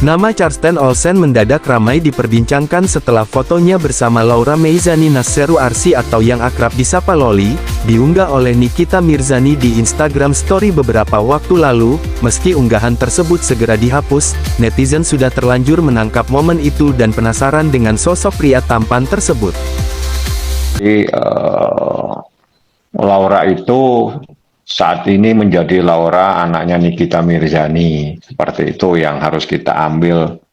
Nama Charsten Olsen mendadak ramai diperbincangkan setelah fotonya bersama Laura Meizani Nasseru Arsi atau yang akrab disapa Loli, diunggah oleh Nikita Mirzani di Instagram Story beberapa waktu lalu. Meski unggahan tersebut segera dihapus, netizen sudah terlanjur menangkap momen itu dan penasaran dengan sosok pria tampan tersebut. Jadi, Laura itu saat ini menjadi Laura anaknya Nikita Mirzani. Seperti itu yang harus kita ambil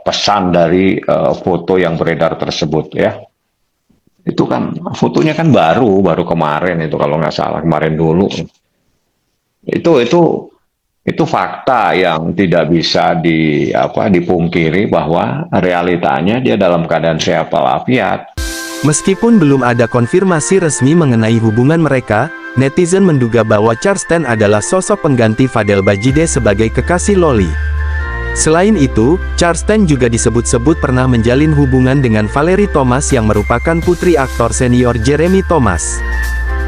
pesan dari foto yang beredar tersebut ya. Itu kan fotonya kan baru kemarin itu kalau nggak salah, kemarin dulu. Itu fakta yang tidak bisa dipungkiri bahwa realitanya dia dalam keadaan sehat walafiat. Meskipun belum ada konfirmasi resmi mengenai hubungan mereka, netizen menduga bahwa Charsten adalah sosok pengganti Fadel Bajide sebagai kekasih Loli. Selain itu, Charsten juga disebut-sebut pernah menjalin hubungan dengan Valerie Thomas yang merupakan putri aktor senior Jeremy Thomas.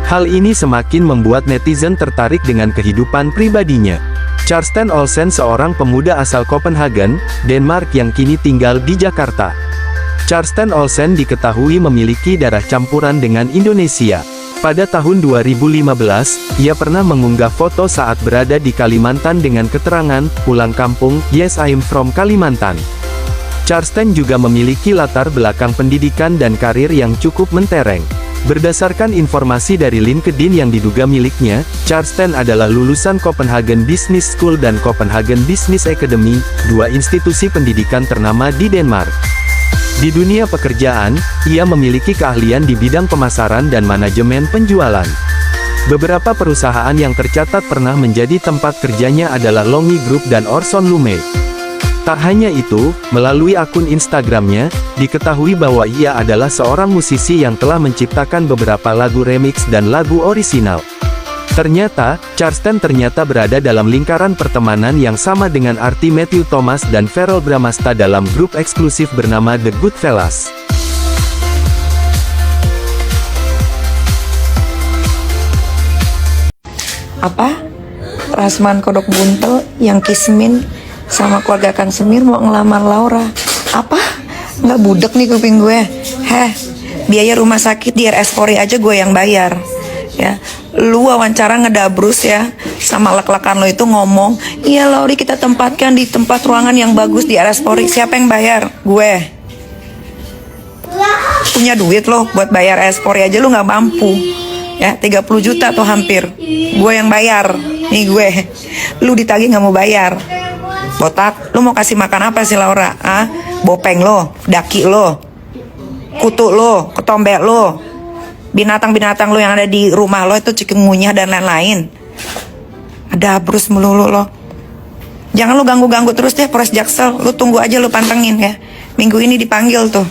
Hal ini semakin membuat netizen tertarik dengan kehidupan pribadinya. Charsten Olsen seorang pemuda asal Copenhagen, Denmark yang kini tinggal di Jakarta. Charsten Olsen diketahui memiliki darah campuran dengan Indonesia. Pada tahun 2015, ia pernah mengunggah foto saat berada di Kalimantan dengan keterangan, "Pulang kampung, yes I'm from Kalimantan." Charsten juga memiliki latar belakang pendidikan dan karir yang cukup mentereng. Berdasarkan informasi dari LinkedIn yang diduga miliknya, Charsten adalah lulusan Copenhagen Business School dan Copenhagen Business Academy, dua institusi pendidikan ternama di Denmark. Di dunia pekerjaan, ia memiliki keahlian di bidang pemasaran dan manajemen penjualan. Beberapa perusahaan yang tercatat pernah menjadi tempat kerjanya adalah Longi Group dan Orson Lume. Tak hanya itu, melalui akun Instagramnya, diketahui bahwa ia adalah seorang musisi yang telah menciptakan beberapa lagu remix dan lagu orisinal. Ternyata, Charsten berada dalam lingkaran pertemanan yang sama dengan artis Matthew Thomas dan Verrell Bramasta dalam grup eksklusif bernama The Goodfellas. Apa? Rasman Kodok Buntel yang Kismin sama keluarga Kang Semir mau ngelamar Laura. Apa? Nggak budek nih kuping gue. Biaya rumah sakit di RS Polri aja gue yang bayar. Ya, lu wawancara ngedabrus ya sama lek-lekan lo itu ngomong, "Iya Lauri, kita tempatkan di tempat ruangan yang bagus di RS Polri." Siapa yang bayar? Gue. Punya duit lo buat bayar RS Polri aja lu nggak mampu. Ya, 30 juta tuh hampir. Gue yang bayar. Nih gue. Lu ditagih nggak mau bayar. Botak, lu mau kasih makan apa sih Laura? Bopeng lo, daki lo, kutu lo, ketombe lo, binatang-binatang lo yang ada di rumah lo itu cikungunya dan lain-lain. Ada brus melulu lo. Jangan lo ganggu-ganggu terus deh Polres Jaksel. Lo tunggu aja, lo pantengin ya. Minggu ini dipanggil tuh.